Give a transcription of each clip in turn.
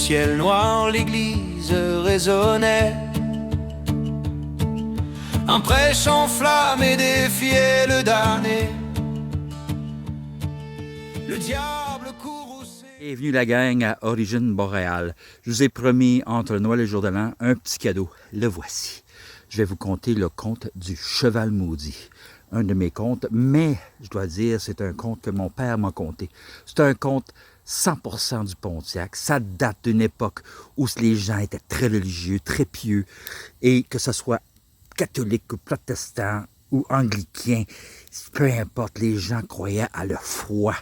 ciel noir, l'église résonnait. Un prêche enflammé défiait le damné. Le diable courroucé. Bienvenue la gang à Origine Boréale. Je vous ai promis entre Noël et Jour de l'An un petit cadeau. Le voici. Je vais vous conter le conte du cheval maudit. Un de mes contes, mais je dois dire, c'est un conte que mon père m'a conté. C'est un conte 100% du Pontiac. Ça date d'une époque où les gens étaient très religieux, très pieux, et que ce soit catholique ou protestant ou anglicain, peu importe, les gens croyaient à leur foi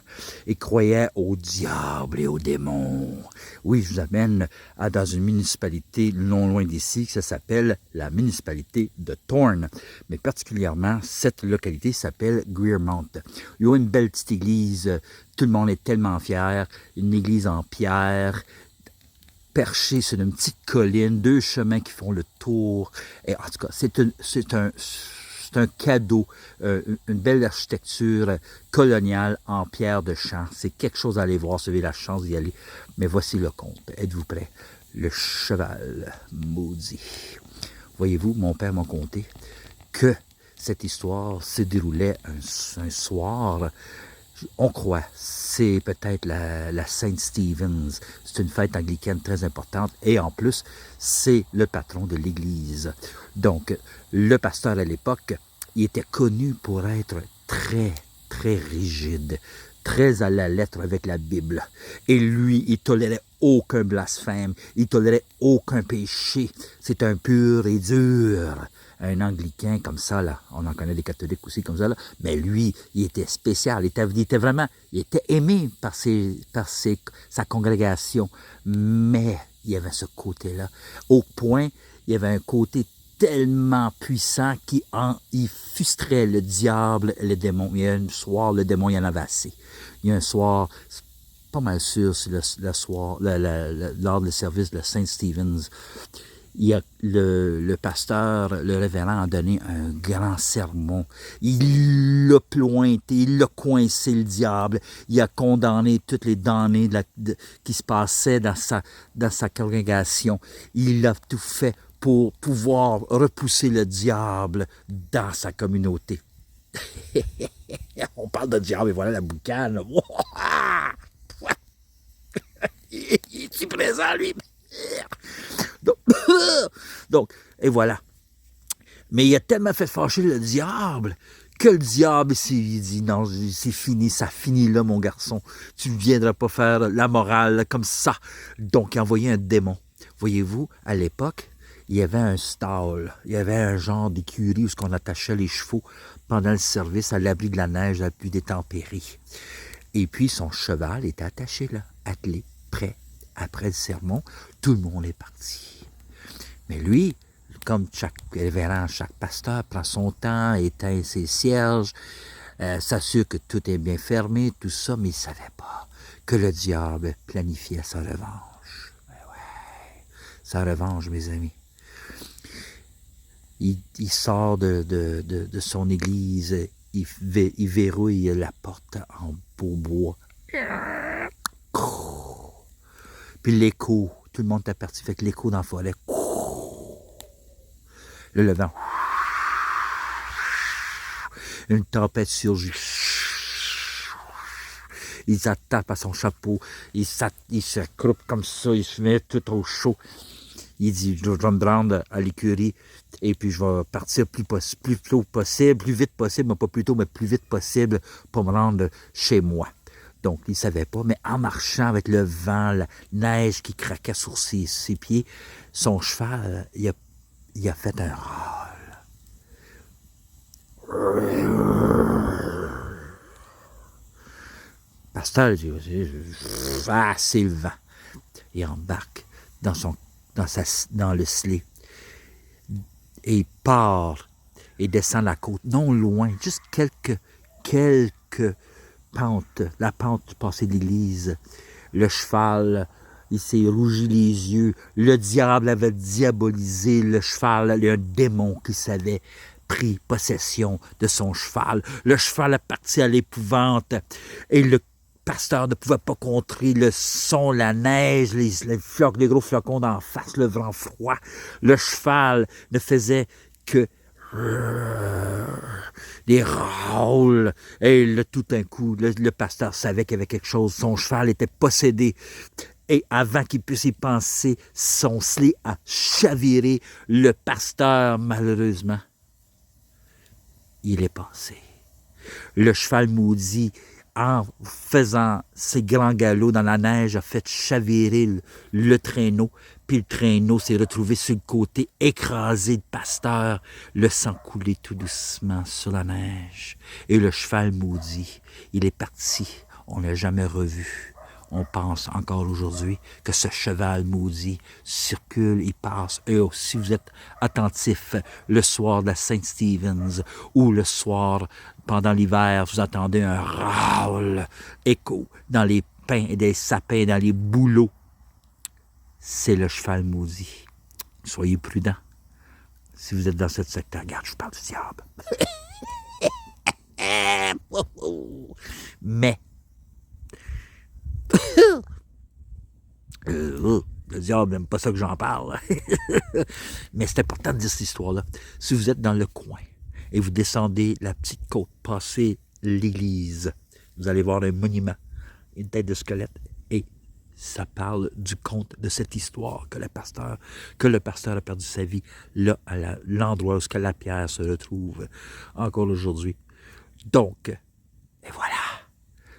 et croyaient au diable et aux démons. Oui, je vous amène dans une municipalité non loin d'ici, ça s'appelle la municipalité de Thorne. Mais particulièrement, cette localité s'appelle Greermount. Il y a une belle petite église, tout le monde est tellement fier, une église en pierre, perché sur une petite colline, deux chemins qui font le tour. Et en tout cas, c'est un cadeau, une belle architecture coloniale en pierre de champ. C'est quelque chose à aller voir si vous avez la chance d'y aller. Mais voici le conte. Êtes-vous prêts? Le cheval maudit. Voyez-vous, mon père m'a conté que cette histoire se déroulait un soir. On croit, c'est peut-être la Saint Stephen's. C'est une fête anglicaine très importante et en plus, c'est le patron de l'Église. Donc, le pasteur à l'époque, il était connu pour être très, très rigide, très à la lettre avec la Bible. Et lui, il tolérait aucun blasphème, il tolérait aucun péché. C'est un pur et dur. Un anglicain comme ça, là, on en connaît des catholiques aussi comme ça, là, mais lui, il était spécial, il était aimé par sa congrégation, mais il y avait ce côté-là, au point, il y avait un côté tellement puissant qu'il frustrait le diable et le démon. Il y a un soir, le démon, il y en avait assez. Il y a un soir, pas mal sûr, c'est le soir, lors du service de Saint Stephen's, il y a le pasteur, le révérend, a donné un grand sermon. Il l'a pointé, il l'a coincé le diable. Il a condamné toutes les damnés qui se passaient dans sa congrégation. Il a tout fait pour pouvoir repousser le diable dans sa communauté. On parle de diable et voilà la boucane. Il est présent, lui. Donc, et voilà. Mais il a tellement fait fâcher le diable que le diable, il dit non, c'est fini, ça finit là, mon garçon. Tu ne viendras pas faire la morale comme ça. Donc, il a envoyé un démon. Voyez-vous, à l'époque, il y avait un stall, il y avait un genre d'écurie où on attachait les chevaux pendant le service à l'abri de la neige, à la pluie détempérée. Et puis, son cheval était attaché là, attelé, prêt. Après le sermon, tout le monde est parti. Mais lui, comme chaque révérend, chaque pasteur prend son temps, éteint ses cierges, s'assure que tout est bien fermé, tout ça, mais il ne savait pas que le diable planifiait sa revanche. Mais ouais, sa revanche, mes amis. Il sort de son église, il verrouille la porte en beau bois. Puis l'écho, tout le monde est parti, fait que l'écho dans la forêt. Le vent. Une tempête surgit. Il s'attape à son chapeau. Il se croupe comme ça. Il se met tout au chaud. Il dit, je vais me rendre à l'écurie et puis je vais partir plus tôt possible, plus vite possible, mais pas plus tôt, mais plus vite possible pour me rendre chez moi. Donc, il ne savait pas, mais en marchant avec le vent, la neige qui craquait sur ses pieds, son cheval, il a fait un râle. Pasteur, il dit, c'est le vent. Il embarque dans le sleigh et il part et descend la côte, non loin, juste quelques pente, la pente du passé de l'église. Le cheval, il s'est rougi les yeux. Le diable avait diabolisé le cheval. Il y a un démon qui s'avait pris possession de son cheval. Le cheval est parti à l'épouvante. Et le pasteur ne pouvait pas contrer le son, la neige, les gros flocons d'en face, le vent froid. Le cheval ne faisait que des râles. Et là, tout d'un coup, le pasteur savait qu'il y avait quelque chose. Son cheval était possédé. Et avant qu'il puisse y penser, son sled a chaviré. Le pasteur, malheureusement, il est passé. Le cheval maudit, en faisant ses grands galops dans la neige, a fait chavirer le traîneau. Puis le traîneau s'est retrouvé sur le côté, écrasé de pasteur, le sang coulait tout doucement sur la neige. Et le cheval maudit, il est parti. On ne l'a jamais revu. On pense encore aujourd'hui que ce cheval maudit circule, il passe. Et si vous êtes attentif le soir de la Saint-Stephen's ou le soir pendant l'hiver, vous entendez un râle écho dans les pins et des sapins, dans les bouleaux. C'est le cheval maudit. Soyez prudents. Si vous êtes dans cette secteur, regarde, je vous parle du diable. Mais le diable n'aime pas ça que j'en parle. Mais c'est important de dire cette histoire-là. Si vous êtes dans le coin et vous descendez la petite côte, passez l'église, vous allez voir un monument, une tête de squelette, et ça parle du conte de cette histoire que le pasteur a perdu sa vie là, à l'endroit où la pierre se retrouve encore aujourd'hui. Donc, et voilà.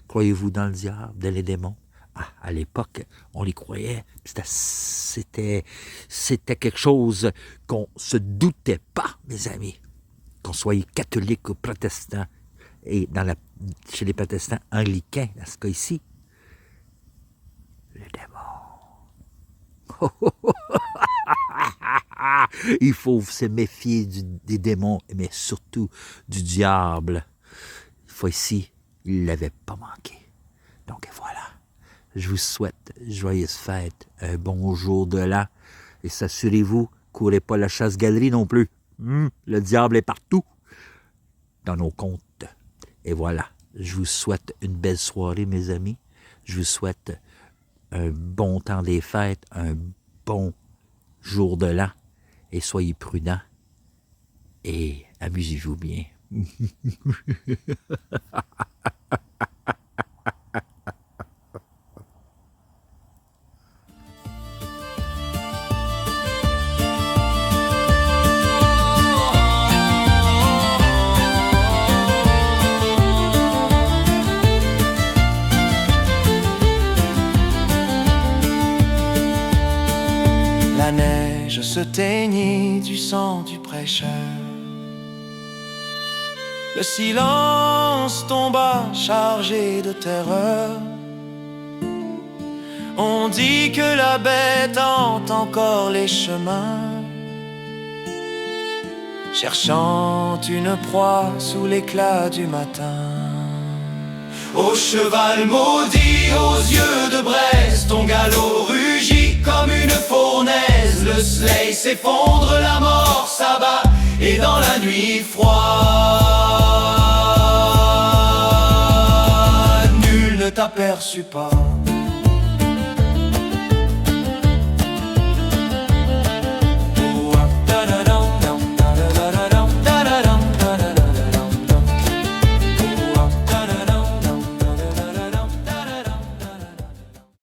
Croyez-vous dans le diable, dans les démons? Ah, à l'époque, on les croyait. C'était quelque chose qu'on se doutait pas, mes amis. Qu'on soit catholique ou protestant, et chez les protestants anglicains, dans ce cas-ci, le démon. Il faut se méfier des démons, mais surtout du diable. Il faut ici, il ne l'avait pas manqué. Donc voilà. Je vous souhaite joyeuse fête, un bon jour de l'an. Et s'assurez-vous, courez pas la chasse-galerie non plus. Le diable est partout dans nos contes. Et voilà, je vous souhaite une belle soirée, mes amis. Je vous souhaite un bon temps des fêtes, un bon jour de l'an. Et soyez prudents. Et amusez-vous bien. La neige se teignit du sang du prêcheur. Le silence tomba chargé de terreur. On dit que la bête hante encore les chemins, cherchant une proie sous l'éclat du matin. Ô cheval maudit, aux yeux de braise, ton galop rugit comme une fournaise. Le sleigh s'effondre, la mort s'abat, et dans la nuit froide, nul ne t'aperçut pas.